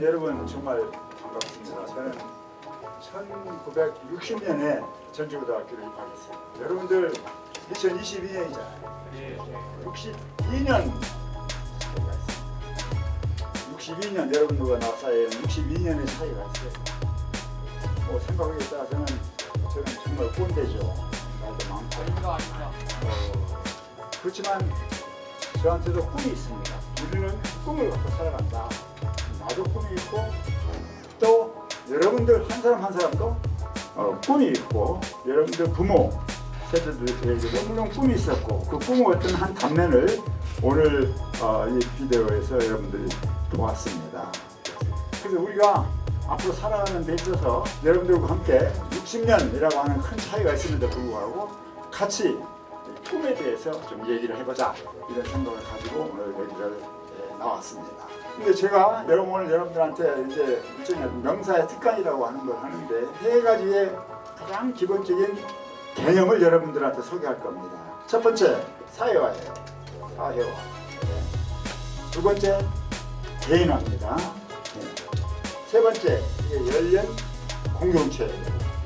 여러분 정말 반갑습니다. 저는 1960년에 전주고등학교를 입학했어요. 여러분들 2022년이잖아요. 62년 62년 여러분들과 나 사이에는 62년의 차이가 있어요. 뭐 생각하기에 따라서는 저는 정말 꼰대죠. 나이도 많고. 그렇지만 저한테도 꿈이 있습니다. 우리는 꿈을 갖고 살아간다. 나도 꿈이 있고 또 여러분들 한 사람 한 사람도 꿈이 있고 여러분들 부모 세대들에게도 물론 꿈이 있었고 그 꿈의 어떤 한 단면을 오늘 이 비디오에서 여러분들이 보았습니다. 그래서 우리가 앞으로 살아가는 데 있어서 여러분들과 함께 60년이라고 하는 큰 차이가 있음에도 불구하고 같이 꿈에 대해서 좀 얘기를 해보자 이런 생각을 가지고 오늘 여기를 나왔습니다. 근데 제가 오늘 여러분들한테 이제 일종의 명사의 특강이라고 하는 걸 하는데 세 가지의 가장 기본적인 개념을 여러분들한테 소개할 겁니다. 첫 번째 사회화예요. 사회화. 두 번째 개인화입니다. 세 번째 열린 공동체.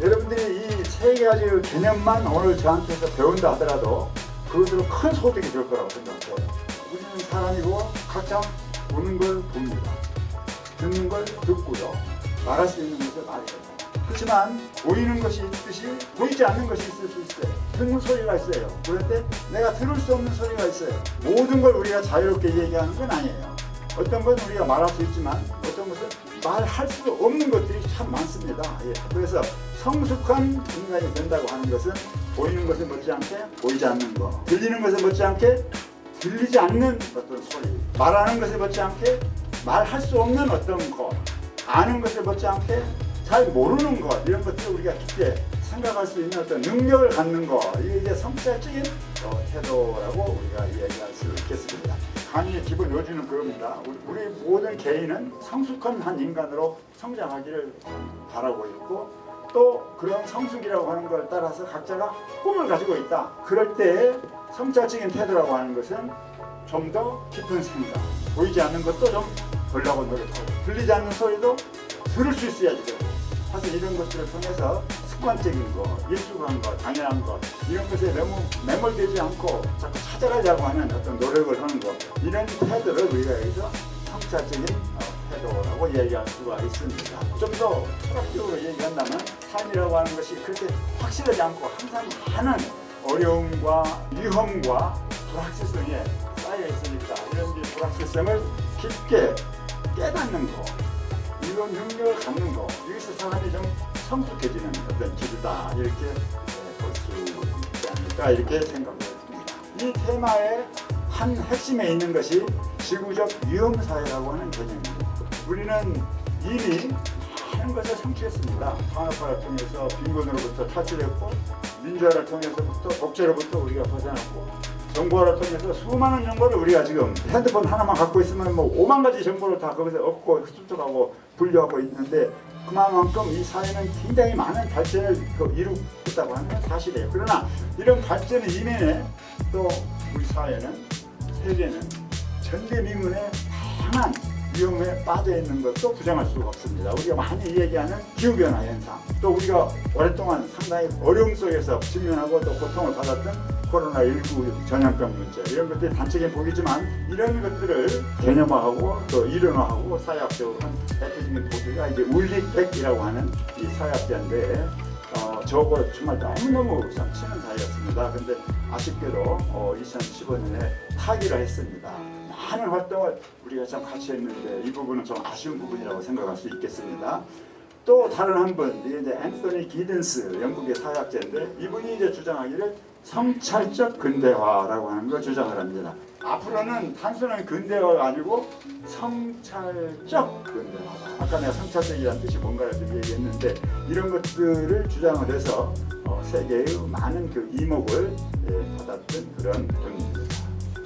여러분들이 이 세 가지 개념만 오늘 저한테서 배운다 하더라도 그것으로 큰 소득이 될 거라고 생각해요. 우리는 사람이고 각자 보는 걸 봅니다. 듣는 걸 듣고요. 말할 수 있는 것을 말해요. 그렇지만 보이는 것이 있듯이 보이지 않는 것이 있을 수 있어요. 듣는 소리가 있어요. 그런데 내가 들을 수 없는 소리가 있어요. 모든 걸 우리가 자유롭게 얘기하는 건 아니에요. 어떤 건 우리가 말할 수 있지만 어떤 것은 말할 수 없는 것들이 참 많습니다. 그래서 성숙한 인간이 된다고 하는 것은 보이는 것을 못지않게 보이지 않는 것, 들리는 것을 못지않게 들리지 않는 어떤 소리, 말하는 것을 못지않게 말할 수 없는 어떤 것, 아는 것을 못지않게 잘 모르는 것, 이런 것들을 우리가 깊게 생각할 수 있는 어떤 능력을 갖는 것, 이게 이제 성찰적인 태도라고 우리가 이야기할 수 있겠습니다. 강의의 기본 요지는 그겁니다. 우리 모든 개인은 성숙한 한 인간으로 성장하기를 바라고 있고 또 그런 성숙이라고 하는 걸 따라서 각자가 꿈을 가지고 있다. 그럴 때 성찰적인 태도라고 하는 것은 좀 더 깊은 생각, 보이지 않는 것도 좀 보려고 노력하고 들리지 않는 소리도 들을 수 있어야지 되고 사실 이런 것들을 통해서 습관적인 것, 익숙한 것, 당연한 것 이런 것에 너무 매몰되지 않고 자꾸 찾아가려고 하는 어떤 노력을 하는 것 이런 태도를 우리가 여기서 성찰적인 태도라고 이야기할 수가 있습니다. 좀 더 철학적으로 얘기한다면 삶이라고 하는 것이 그렇게 확실하지 않고 항상 많은 어려움과 위험과 불확실성에 쌓여 있으니까 이런 불확실성을 깊게 깨닫는 것 이런 능력을 갖는 것 여기서 사람이 좀 성숙해지는 어떤 길이다 이렇게 볼 수 있지 않을까 이렇게 생각을 했습니다. 이 테마의 한 핵심에 있는 것이 지구적 위험사회라고 하는 개념입니다. 우리는 이미 많은 것을 성취했습니다. 산업화를 통해서 빈곤으로부터 탈출했고 민주화를 통해서부터 독재로부터 우리가 벗어났고 정보화를 통해서 수많은 정보를 우리가 지금 핸드폰 하나만 갖고 있으면 뭐 5만 가지 정보를 다 거기서 얻고 습득하고 분류하고 있는데 그만큼 이 사회는 굉장히 많은 발전을 이루고 있다고 하는 건 사실이에요. 그러나 이런 발전의 이면에 또 우리 사회는 세계는 전대미문의 다양한 위험에 빠져 있는 것도 부정할 수가 없습니다. 우리가 많이 얘기하는 기후변화 현상, 또 우리가 오랫동안 상당히 어려움 속에서 직면하고 또 고통을 받았던 코로나19 전염병 문제 이런 것들이 단적인 보기지만 이런 것들을 개념화하고 또 이론화하고 사회학적으로는 대표적인 보기가 이제 울릭백이라고 하는 이 사회학자인데 저거 정말 너무너무 참 치는 사이였습니다. 근데 아쉽게도 2015년에 타기를 했습니다. 많은 활동을 우리가 참 같이 했는데 이 부분은 좀 아쉬운 부분이라고 생각할 수 있겠습니다. 또 다른 한 분, 이제 앤서니 기든스 영국의 사회학자인데 이분이 이제 주장하기를 성찰적 근대화라고 하는 걸 주장을 합니다. 앞으로는 단순한 근대화가 아니고 성찰적 근대화다. 아까 내가 성찰적이라는 뜻이 뭔가를 좀 얘기했는데 이런 것들을 주장을 해서 세계의 많은 그 이목을 받았던 그런 분입니다.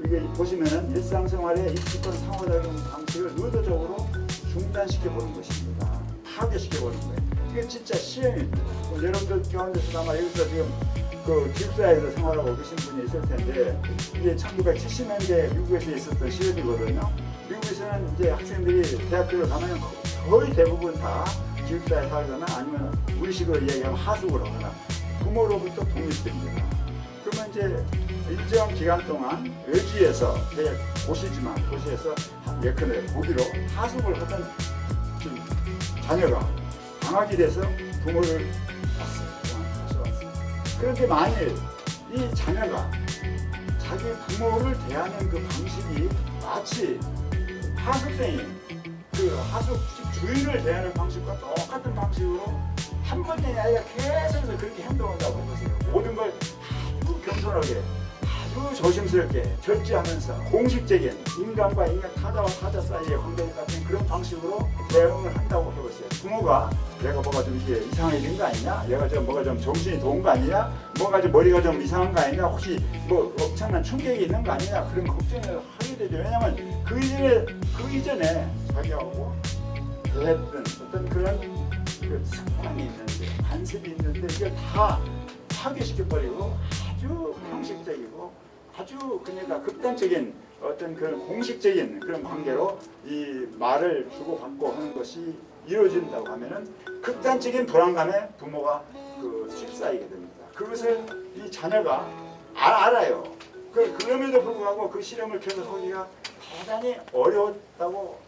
이게 보시면은 일상생활의 익숙한 상호작용 방식을 의도적으로 중단시켜 보는 것입니다. 파괴시켜 보는 거예요. 이게 진짜 시행입니다. 여러분들 가운데서 아마 여기서 지금 그 기숙사에서 생활하고 계신 분이 있을 텐데 이게 1970년대 미국에서 있었던 시험이거든요. 미국에서는 이제 학생들이 대학교를 가면 거의 대부분 다 기숙사에 살거나 아니면 우리식으로 이야기하면 하숙을 하거나 부모로부터 독립됩니다. 그러면 이제 일정 기간 동안 외지에서 도시지만 도시에서 예컨대 고기로 하숙을 하던 자녀가 방학이 돼서 부모를 봤어요. 그런데 만일 이 자녀가 자기 부모를 대하는 그 방식이 마치 하숙생이 그 하숙집 주인을 대하는 방식과 똑같은 방식으로 한 번의 아이가 계속해서 그렇게 행동한다고 해보세요. 모든 걸 아주 겸손하게 아주 조심스럽게 절제하면서 공식적인 인간과 인간, 타자와 타자 사이의 관계 같은 그런 방식으로 대응을 한다고 해보세요. 부모가 내가 뭐가 좀 이게 이상해진 거 아니냐? 내가 좀 뭐가 좀 정신이 좋은 거 아니냐? 뭐가 좀 머리가 좀 이상한 거 아니냐? 혹시 뭐 엄청난 충격이 있는 거 아니냐? 그런 걱정을 하게 되죠. 왜냐하면 그 이전에 자기하고 대했던 어떤 그런 그 습관이 있는데 관습이 있는데 이걸 다 파괴시켜버리고 아주 형식적이고 아주 그러니까 극단적인 어떤 그런 공식적인 그런 관계로 이 말을 주고받고 하는 것이 이루어진다고 하면은 극단적인 불안감에 부모가 휩싸이게 됩니다. 그것을 이 자녀가 알아요. 그럼에도 불구하고 그 실험을 계속하기가 대단히 어려웠다고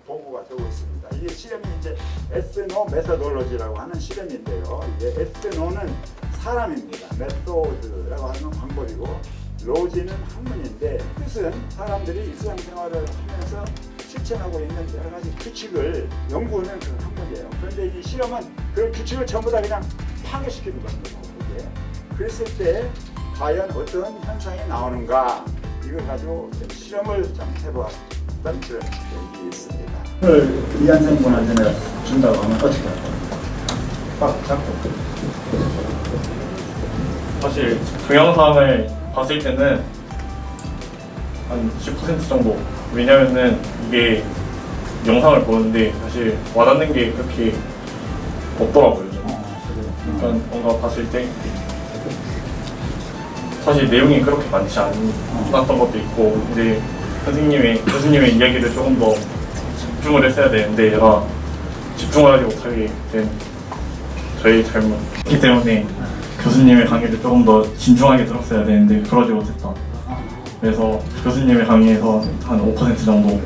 보고가 되고 있습니다. 이게 실험이 이제 에스노 메서돌로지라고 하는 실험인데요. 이게 에스노는 사람입니다. 메소드라고 하는 방법이고 로지는 학문인데 뜻은 사람들이 일상생활을 하면서 실천하고 있는 여러 가지 규칙을 연구하는 그런 학문이에요. 그런데 이 실험은 그런 규칙을 전부 다 그냥 파괴시키는 겁니다. 그랬을 때 과연 어떤 현상이 나오는가 이걸 가지고 실험을 좀 해보았던 그런 얘기 있습니다. 오늘 이한생분한테 준다고 하면 어떻게 할까요? 빡 잡고. 사실 동영상을 봤을 때는 한 10% 정도. 왜냐면은 이게 영상을 보는데 사실 와닿는 게 그렇게 없더라고요. 그러니까 뭔가 봤을 때 사실 내용이 그렇게 많지 않았던 것도 있고, 근데 교수님의 이야기를 조금 더 집중을 했어야 되는데 제가 집중을 하지 못하게 된 저의 잘못이기 때문에 교수님의 강의를 조금 더 진중하게 들었어야 되는데 그러지 못했다. 그래서 교수님의 강의에서 한 5% 정도.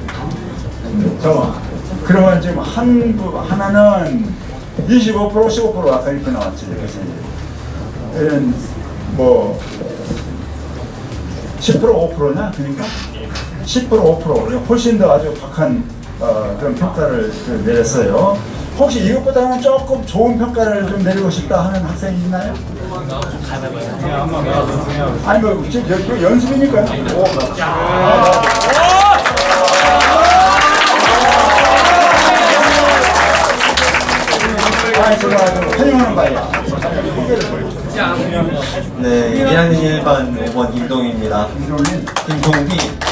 잠깐만. 그러면 지금 하나는 25%, 15% 아까 이렇게 나왔지, 교수님. 이런 뭐 10%, 5%냐? 그러니까 10%, 5% 훨씬 더 아주 박한 그런 평가를 내렸어요. 혹시 이것보다는 조금 좋은 평가를 좀 내리고 싶다 하는 학생이 있나요? 아니 뭐 지금 연습이니까요. 환영하는 바야. 네, 1학년 1반 5번 임동희입니다. 임동희.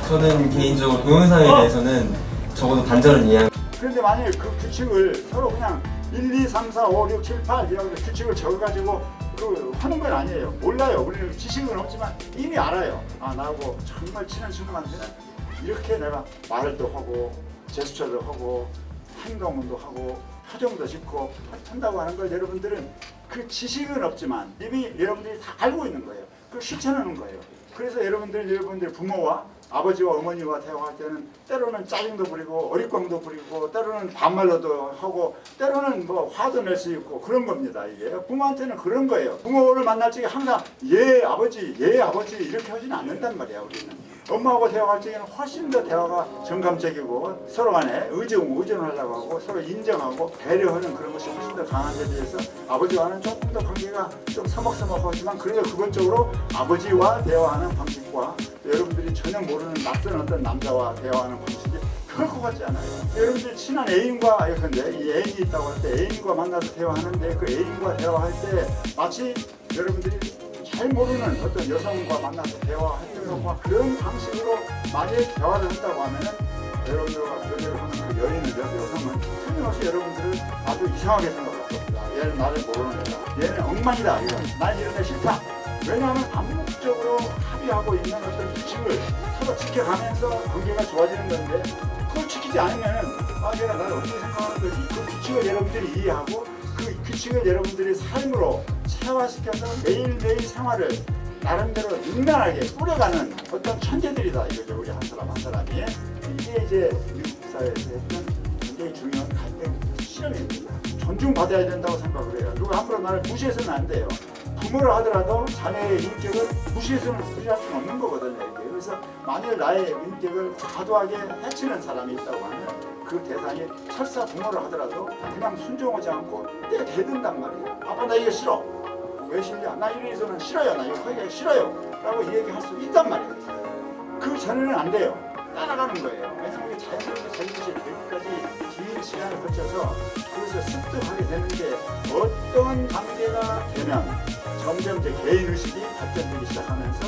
저는 개인적으로 동영상에 대해서는 적어도 반절은 이해합니다. 그런데 만약에 그 규칙을 서로 그냥 1, 2, 3, 4, 5, 6, 7, 8 이런 규칙을 적어가지고 하는 건 아니에요. 몰라요. 우리는 지식은 없지만 이미 알아요. 아, 나하고 정말 친한 친구한테는 이렇게 내가 말을 또 하고 제스처도 하고 행동도 하고 표정도 짓고 한다고 하는 걸 여러분들은 그 지식은 없지만 이미 여러분들이 다 알고 있는 거예요. 그걸 실천하는 거예요. 그래서 여러분들 부모와 아버지와 어머니와 대화할 때는 때로는 짜증도 부리고 어릿광도 부리고 때로는 반말로도 하고 때로는 뭐 화도 낼 수 있고 그런 겁니다. 이게 부모한테는 그런 거예요. 부모를 만날 적에 항상 예 아버지 이렇게 하지는 않는단 말이야. 우리는 엄마하고 대화할 적에는 훨씬 더 대화가 정감적이고 서로 간에 의존하려고 하고 서로 인정하고 배려하는 그런 것이 훨씬 더 강한 데 비해서 아버지와는 조금 더 관계가 좀 서먹서먹하지만 그래도 기본적으로 아버지와 대화하는 방식과 여러분들이 전혀 모르는 낯선 어떤 남자와 대화하는 방식이 그럴 것 같지 않아요. 여러분들 친한 애인과 예컨대 이 애인이 있다고 할 때 애인과 만나서 대화하는데 그 애인과 대화할 때 마치 여러분들이 잘 모르는 어떤 여성과 만나서 대화했던 것과 그런 방식으로 만약 대화를 한다고 하면은 여러분들과 교제를 하는 그 여성은 틀림없이 여러분들을 아주 이상하게 생각할 겁니다. 얘는 나를 모르는 애다. 얘는 엉망이다. 난 이런 애 싫다. 왜냐하면 암묵적으로 합의하고 있는 어떤 규칙을 서로 지켜가면서 관계가 좋아지는 건데 그걸 지키지 않으면은 내가 나를 어떻게 생각하는 거지? 그 규칙을 여러분들이 이해하고 그 규칙을 여러분들이 삶으로 체화시켜서 매일매일 생활을 나름대로 인간하게 꾸려가는 어떤 천재들이다 이거죠. 우리 한 사람 한 사람이. 이게 이제 미국 사회에서 했던 굉장히 중요한 갈등 실험입니다. 존중받아야 된다고 생각을 해요. 누가 함부로 나를 무시해서는 안 돼요. 부모를 하더라도 자녀의 인격을 무시해서는 무시할 수는 없는 거거든요. 이게. 그래서 만일 나의 인격을 과도하게 해치는 사람이 있다고 하면 그 대상이 설사 부모를 하더라도 그냥 순종하지 않고 때 대든단 말이에요. 아빠 나 이거 싫어. 왜 싫냐? 나 이래서는 싫어요. 나 이거 하기가 싫어요. 라고 얘기할 수 있단 말이에요. 그 전에는 안 돼요. 따라가는 거예요. 왜냐하면 자연스럽게 자기 것이 되기까지 긴 시간을 거쳐서 그것을 습득하게 되는데 어떤 단계가 되면 점점 이제 개인의식이 발전되기 시작하면서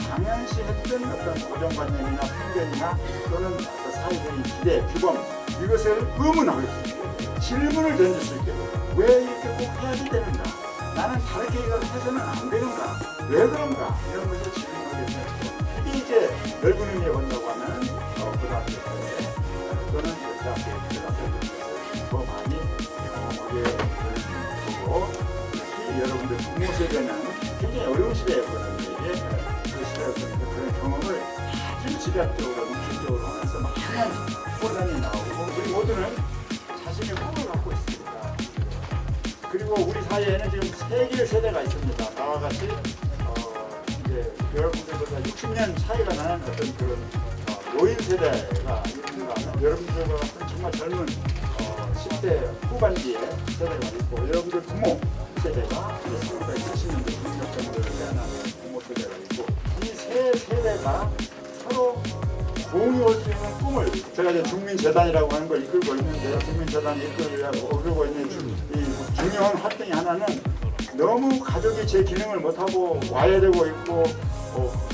당연시했던 어떤 고정관념이나 편견이나 또는 어떤 사회적인 기대, 규범 이것을 의문하고 있습니다. 질문을 던질 수 있게 왜 이렇게 꼭 해야지 되는가? 나는 다르게 해서는 안 되는가? 왜 그런가? 이런 것을 질문하게 되죠. 이게 이제 넓은 의미에 본다고 하면 고등학교 때 또는 대학교에 들어가서 더 많이 경험하게 되고 특히 여러분들 부모 세대는 굉장히 어려운 시대였거든요. 이게 그 시대였으니까 그런 경험을 아주 집약적으로 문식적으로 하면서 많은 포단이 나오고 우리 모두는 자신의 꿈을 갖고 있습니다. 그리고 우리 사회에는 지금 세 개의 세대가 있습니다. 나와 같이 이제 여러분들보다 60년 차이가 나는 어떤 그런 노인 세대가 있는가 하면 여러분들과 같은 정말 젊은 10대 후반기의 세대가 있고 여러분들 부모 세대가 1970년대 90년 정도를 태어난 부모 세대가 있고 이 세 세대가 서로 공유할 수 있는 꿈을 제가 이제 국민재단이라고 하는 걸 이끌고 있는데 국민재단이 이끌고 있는 이 중요한 활동이 하나는 너무 가족이 제 기능을 못하고 와해되고 있고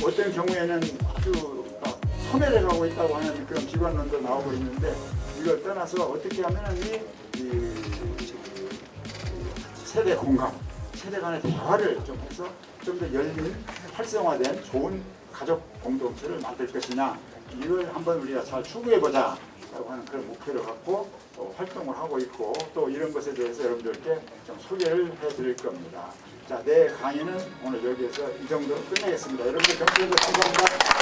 어떤 경우에는 아주 소멸해 가고 있다고 하는 그런 비관론도 나오고 있는데 이걸 떠나서 어떻게 하면 이 세대 공감, 세대 간의 대화를 좀 해서 좀 더 열린 활성화된 좋은 가족 공동체를 만들 것이냐 이걸 한번 우리가 잘 추구해보자 라고 하는 그런 목표를 갖고 활동을 하고 있고 또 이런 것에 대해서 여러분들께 좀 소개를 해드릴 겁니다. 자, 내 강의는 오늘 여기에서 이 정도로 끝내겠습니다. 여러분들 경청해주셔서 감사합니다.